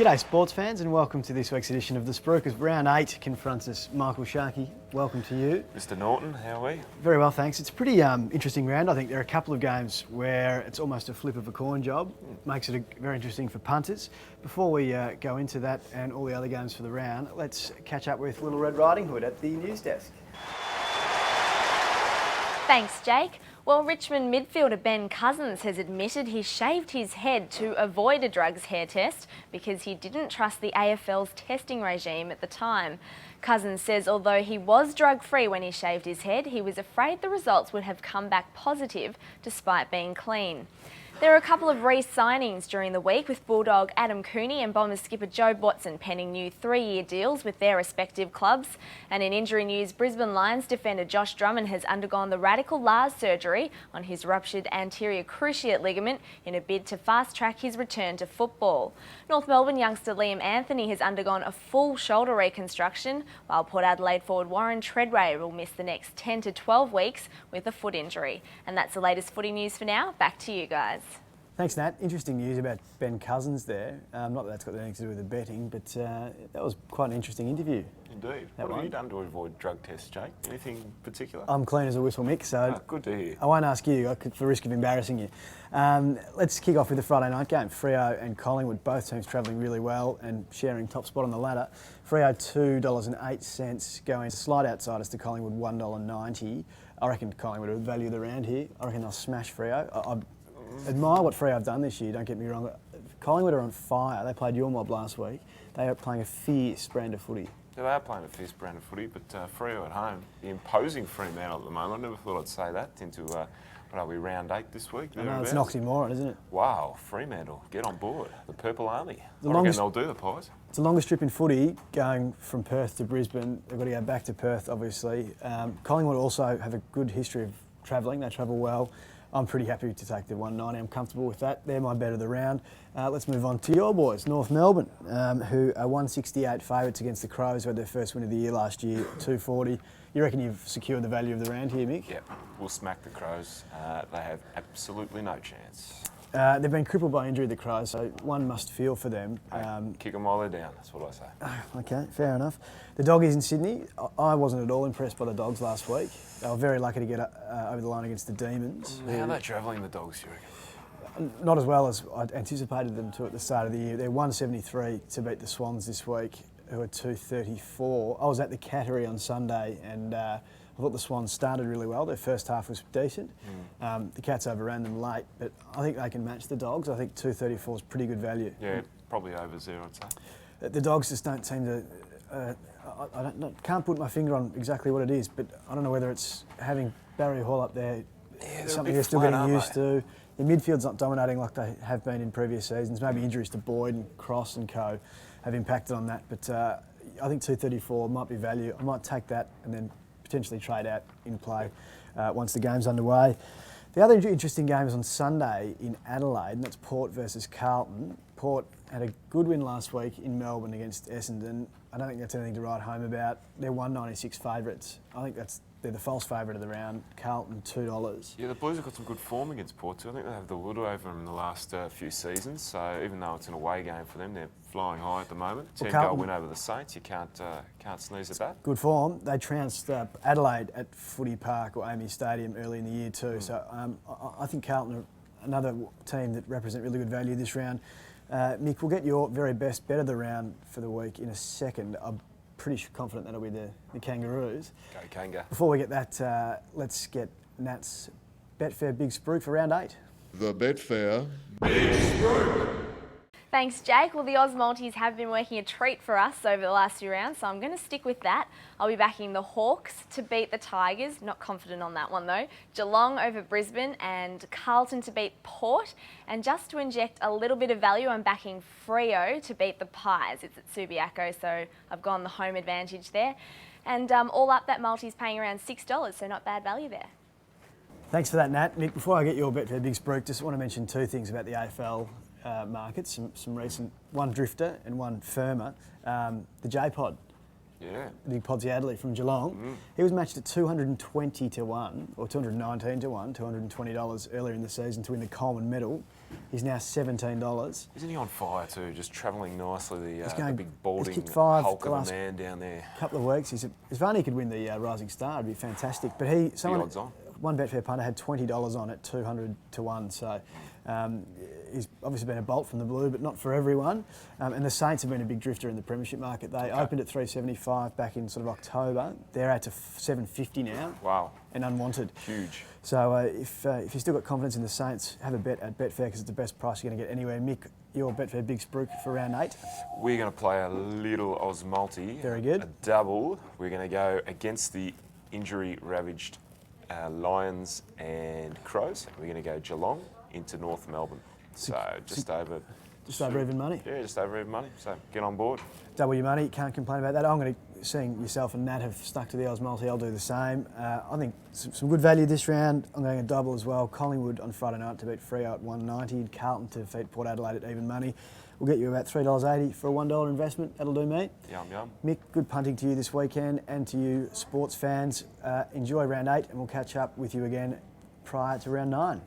G'day sports fans and welcome to this week's edition of the Spruikers. Round 8 confronts us. Michael Sharkey, welcome to you. Mr Norton, how are we? Very well, thanks. It's a pretty interesting round. I think there are a couple of games where it's almost a flip of a coin job. Makes it very interesting for punters. Before we go into that and all the other games for the round, let's catch up with Little Red Riding Hood at the news desk. Thanks, Jake. Well, Richmond midfielder Ben Cousins has admitted he shaved his head to avoid a drugs hair test because he didn't trust the AFL's testing regime at the time. Cousins says although he was drug-free when he shaved his head, he was afraid the results would have come back positive despite being clean. There are a couple of re-signings during the week, with Bulldog Adam Cooney and Bombers skipper Joe Watson penning new 3-year deals with their respective clubs. And in injury news, Brisbane Lions defender Josh Drummond has undergone the radical Lars surgery on his ruptured anterior cruciate ligament in a bid to fast-track his return to football. North Melbourne youngster Liam Anthony has undergone a full shoulder reconstruction, while Port Adelaide forward Warren Treadway will miss the next 10 to 12 weeks with a foot injury. And that's the latest footy news for now. Back to you guys. Thanks, Nat. Interesting news about Ben Cousins there. Not that that's got anything to do with the betting, but that was quite an interesting interview. Indeed. What have you done to avoid drug tests, Jake? Anything particular? I'm clean as a whistle, Mick, so good to hear. I won't ask you for risk of embarrassing you. Let's kick off with the Friday night game. Freo and Collingwood, both teams travelling really well and sharing top spot on the ladder. Freo $2.08, going slight outsiders to Collingwood $1.90. I reckon Collingwood will value the round here. I reckon they'll smash Freo. I admire what Freo have done this year, don't get me wrong. Collingwood are on fire. They played your mob last week. They are playing a fierce brand of footy. Yeah, they are playing a fierce brand of footy, but Freo at home, the imposing Fremantle at the moment. I never thought I'd say that into, what are we, round 8 this week? I know, it's an oxymoron, isn't it? Wow, Fremantle, get on board. The Purple Army. I reckon they'll do the Pies. It's the longest trip in footy, going from Perth to Brisbane. They've got to go back to Perth, obviously. Collingwood also have a good history of travelling. They travel well. I'm pretty happy to take the 190. I'm comfortable with that. They're my bet of the round. Let's move on to your boys, North Melbourne, who are 168 favourites against the Crows, who had their first win of the year last year, 240. You reckon you've secured the value of the round here, Mick? Yeah, we'll smack the Crows. They have absolutely no chance. They've been crippled by injury, the Crows, so one must feel for them. Kick them while they're down, that's what I say. Okay, fair enough. The Doggies in Sydney, I wasn't at all impressed by the Dogs last week. They were very lucky to get over the line against the Demons. How are they travelling, the Dogs, you reckon? Not as well as I'd anticipated them to at the start of the year. They're 173 to beat the Swans this week, who are 234. I was at the Cattery on Sunday and I thought the Swans started really well. Their first half was decent. The Cats overran them late, but I think they can match the Dogs. I think 234 is pretty good value. Yeah, probably over 0, I'd say. The Dogs just don't seem to... can't put my finger on exactly what it is, but I don't know whether it's having Barry Hall up there, something they're still getting used to. The midfield's not dominating like they have been in previous seasons. Maybe injuries to Boyd and Cross and co have impacted on that, but I think 234 might be value. I might take that and then potentially trade out in play once the game's underway. The other interesting game is on Sunday in Adelaide, and that's Port versus Carlton. Port had a good win last week in Melbourne against Essendon. I don't think that's anything to write home about. They're 196 favourites. I think they're the false favourite of the round. Carlton, $2. Yeah, the Blues have got some good form against Port too. I think they have the wood over them in the last few seasons. So even though it's an away game for them, they're flying high at the moment. 10-goal win over the Saints. You can't sneeze at that. Good form. They trounced Adelaide at Footy Park or AAMI Stadium early in the year too. So I think Carlton are another team that represent really good value this round. Mick, we'll get your very best bet of the round for the week in a second. I'm pretty confident that'll be the Kangaroos. Go Kanga. Before we get that, let's get Nat's Betfair Big Spruik for round 8. The Betfair Big Spruik. Thanks, Jake. Well, the Oz Maltese have been working a treat for us over the last few rounds, so I'm going to stick with that. I'll be backing the Hawks to beat the Tigers. Not confident on that one, though. Geelong over Brisbane and Carlton to beat Port. And just to inject a little bit of value, I'm backing Freo to beat the Pies. It's at Subiaco, so I've gone the home advantage there. And all up, that multi's paying around $6, so not bad value there. Thanks for that, Nat. Nick, before I get your Betfair Big Spruik, just want to mention two things about the AFL markets, some recent, one drifter and one firmer. The J-Pod, Yeah. the big Podsy Adley from Geelong, he was matched at 220 to 1, or 219 to 1, $220 earlier in the season to win the Coleman medal. He's now $17. Isn't he on fire too? Just travelling nicely, the big He's balding kicked 5 hulk the of a last man down there. couple of weeks. If Varney could win the Rising Star, it'd be fantastic. But Odds on. one Betfair punter had $20 on it, 200 to 1. So he's obviously been a bolt from the blue, but not for everyone. And the Saints have been a big drifter in the premiership market. They opened at $3.75 back in sort of October. They're out to $7.50 now. Wow. And unwanted. Huge. So if you've still got confidence in the Saints, have a bet at Betfair because it's the best price you're going to get anywhere. Mick, your Betfair Big Spruik for round 8. We're going to play a little Oz multi. Very good. A double. We're going to go against the injury-ravaged Lions and Crows. We're going to go Geelong into North Melbourne. So just over even money. Yeah, just over even money. So get on board. Double your money, can't complain about that. I'm going to, seeing yourself and Nat have stuck to the Oz multi, I'll do the same. I think some good value this round. I'm going a double as well. Collingwood on Friday night to beat Freo at 1.90. Carlton to defeat Port Adelaide at even money. We'll get you about $3.80 for a $1 investment. That'll do me. Yum, yum. Mick, good punting to you this weekend and to you sports fans. Enjoy round 8 and we'll catch up with you again prior to round 9.